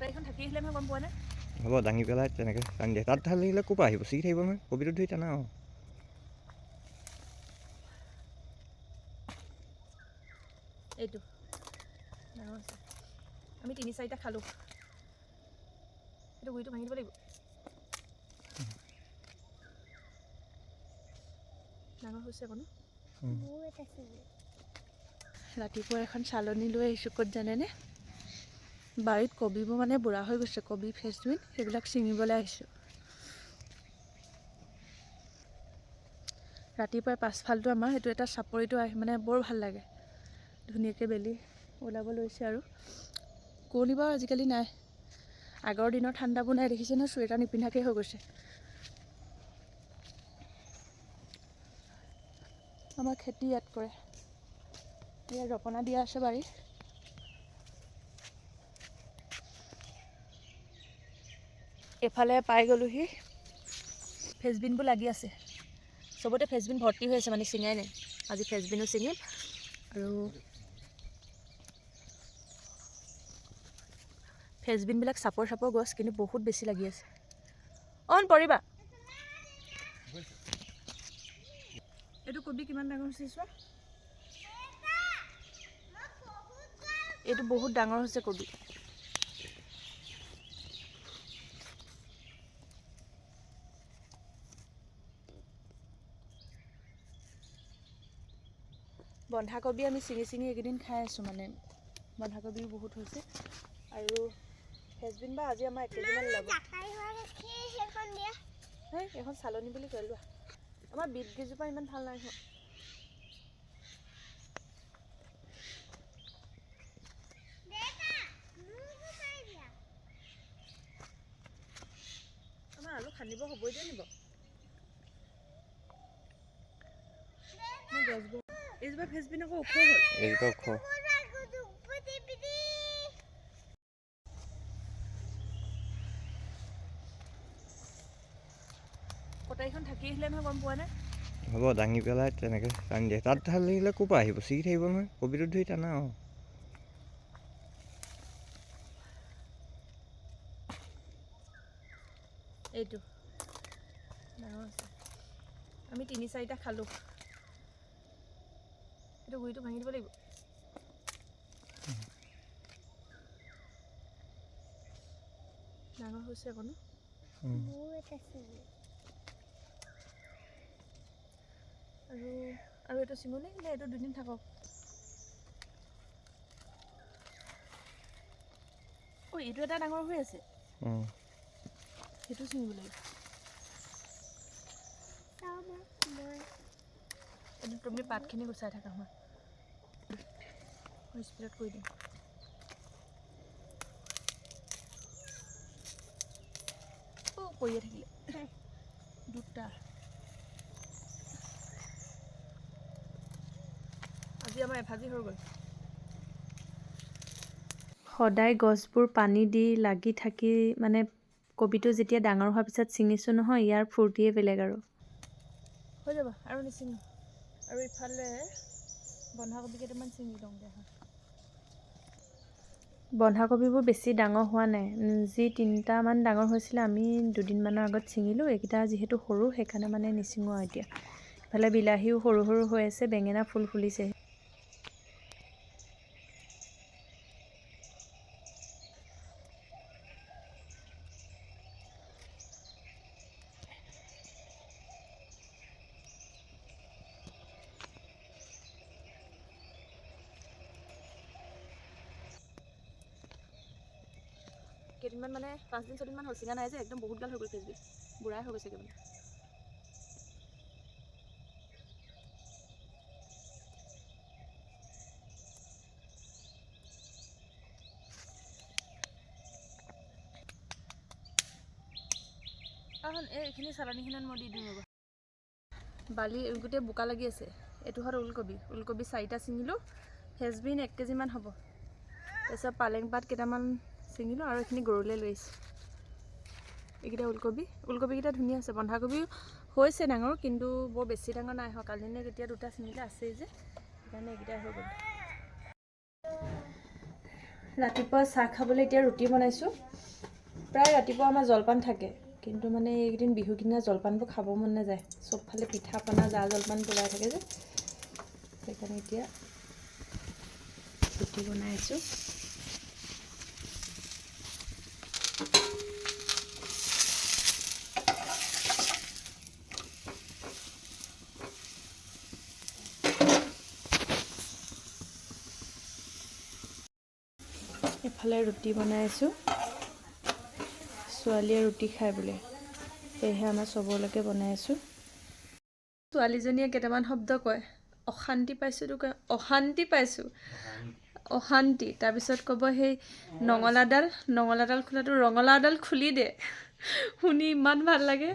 কটাৰীখন থাকি আহিলে নহয় গম পোৱা নে? হ'ব দাঙি পেলাই তেনেকৈ টানি দিয়ে। তাত ঢালিলে ক'ৰ পৰা আহিব? ছিগি থাকিব নহয়। কবিটো ধৰি টানা আৰু এইটো ডাঙৰ আছে। আমি 3-4টা খালোঁ। এইটো গুৰিটো ভাঙি দিব লাগিব। ডাঙৰ হৈছে আকৌ ন? ৰাতিপুৱা এখন চালনী লৈ আহিছোঁ। ক'ত জানেনে? বাৰীত কবিবোৰ মানে বুঢ়া হৈ গৈছে। কবি, ফ্ৰেঞ্চবিন সেইবিলাক ছিঙিবলৈ আহিছোঁ। ৰাতিপুৱাই পাছফালটো আমাৰ সেইটো এটা চাপৰিটো মানে বৰ ভাল লাগে। ধুনীয়াকৈ বেলি ওলাব লৈছে আৰু কুঁৱলী বাৰু আজিকালি নাই। আগৰ দিনৰ ঠাণ্ডাবোৰ নাই দেখিছে নহয়, চুৱেটাৰ নিপিন্ধাকৈ হৈ গৈছে। আমাৰ খেতি ইয়াত কৰে। ইয়াত জপনা দিয়া আছে বাৰী। এফালে পাই গ'লোহি। ফ্ৰেঞ্চবিনবোৰ লাগি আছে। চবতে ফ্ৰেঞ্চবিন ভৰ্তি হৈ আছে, মানে ছিঙাই নাই। আজি ফ্ৰেঞ্চবিনো ছিঙিম আৰু ফ্ৰেঞ্চবিনবিলাক চাপৰ গছ, কিন্তু বহুত বেছি লাগি আছে। পৰিবা। এইটো কবি কিমান ডাঙৰ হৈছে চোৱা। এইটো বহুত ডাঙৰ হৈছে কবি। বন্ধাকবি আমি ছিঙি এইকেইদিন খাই আছোঁ। মানে বন্ধাকবিও বহুত হৈছে আৰু ফ্ৰেঞ্চবিন বা আজি আমাৰ 1 কেজিমান ওলাব। এইখন চালনী বুলি কয়। লোৱা। আমাৰ বিট কেইজোপা ইমান ভাল নাই হোৱা। আমাৰ আলু খান্দিব হ'বই দিয়া নিব। এইজোপা ফ্ৰেঞ্চবিন আকৌ ওখ হ'ল। এইজোপা ওখ। কটাৰীখন থাকি আহিলে নহয় গম পোৱা নে? হ'ব দাঙি পেলাই তেনেকৈ টানি দিয়ে। তাত ঢালিলে ক'ৰ পৰা আহিব? ছিগি থাকিব নহয়। কবিটো ধৰি টানা আৰু এইটো ডাঙৰ আছে। আমি 3-4টা খালোঁ। এইটো গুৰিটো ভাঙি দিব লাগিব। ডাঙৰ হৈছে আকৌ ন? আৰু এইটো ছিঙোনে নে এইটো দুদিন থাকক? এইটো এটা ডাঙৰ হৈ আছে। সেইটো ছিঙিব লাগিব। এইটো তুমি পাতখিনি গুচাই থাকা মই স্প্ৰেড কৰি দিম। পৰিয়ে থাকিলে দুটা। আজি আমাৰ এভাজি হৈ গ'ল। সদায় গছবোৰ পানী দি লাগি থাকি মানে কবিটো যেতিয়া ডাঙৰ হোৱাৰ পিছত ছিঙিছোঁ নহয়, ইয়াৰ ফূৰ্তিয়ে বেলেগ আৰু। হৈ যাব আৰু নিছিঙো। আৰু ইফালে বন্ধাকবি কেইটামান ছিঙি লওঁ দিয়া। বন্ধাকবিবোৰ বেছি ডাঙৰ হোৱা নাই। যি 3টামান ডাঙৰ হৈছিলে আমি দুদিনমানৰ আগত ছিঙিলোঁ। এইকেইটা যিহেতু সৰু সেইকাৰণে মানে নিছিঙো আৰু এতিয়া। ইফালে বিলাহীও সৰু হৈ আছে, বেঙেনা ফুল ফুলিছে। কেইদিনমান মানে 5-6 দিন হ'ল ছিঙা নাই যে, একদম বহুত গাল হৈ গ'ল ফ্ৰেঞ্চবিন। বুঢ়াই হৈ গৈছেগৈ মানে। এইখিনি চালনীখনত মই দি দিওঁ ৰ'বা। বালি গোটেই বোকা লাগি আছে। এইটো হ'ল ওলকবি। ওলকবি 4টা ছিঙিলোঁ। ফ্ৰেঞ্চবিন 1 কেজিমান হ'ব। তাৰপিছত পালেং পাত কেইটামান ছিঙিলোঁ আৰু এইখিনি গৰুলৈ লৈ আহিছোঁ। এইকেইটা ওলকবিকেইটা ধুনীয়া আছে। বন্ধাকবিও হৈছে ডাঙৰ, কিন্তু বৰ বেছি ডাঙৰ নাই হোৱা। কালি নে কেতিয়া 2টা ছিঙিলে আছেই যে, সেইকাৰণে এইকেইটা হৈ গ'ল। ৰাতিপুৱা চাহ খাবলৈ এতিয়া ৰুটি বনাইছোঁ। প্ৰায় ৰাতিপুৱা আমাৰ জলপান থাকে, কিন্তু মানে এইকেইদিন বিহুৰ দিনা জলপানবোৰ খাব মন নাযায়। চবফালে পিঠা পনা জা জলপান ওলাই থাকে যে, সেইকাৰণে এতিয়া ৰুটি বনাইছোঁ। এফালে ৰুটি বনাইছোঁ, ছোৱালীয়ে ৰুটি খায় বোলে, সেয়েহে আমাৰ চবলৈকে বনাই আছোঁ। ছোৱালীজনীয়ে কেইটামান শব্দ কয়, অশান্তি পাইছোঁতো কয়, অশান্তি পাইছোঁ, অশান্তি। তাৰপিছত ক'ব সেই নঙলাডাল খোলাটো ৰঙালাওডাল খুলি দে। শুনি ইমান ভাল লাগে,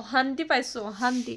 অশান্তি পাইছোঁ, অশান্তি।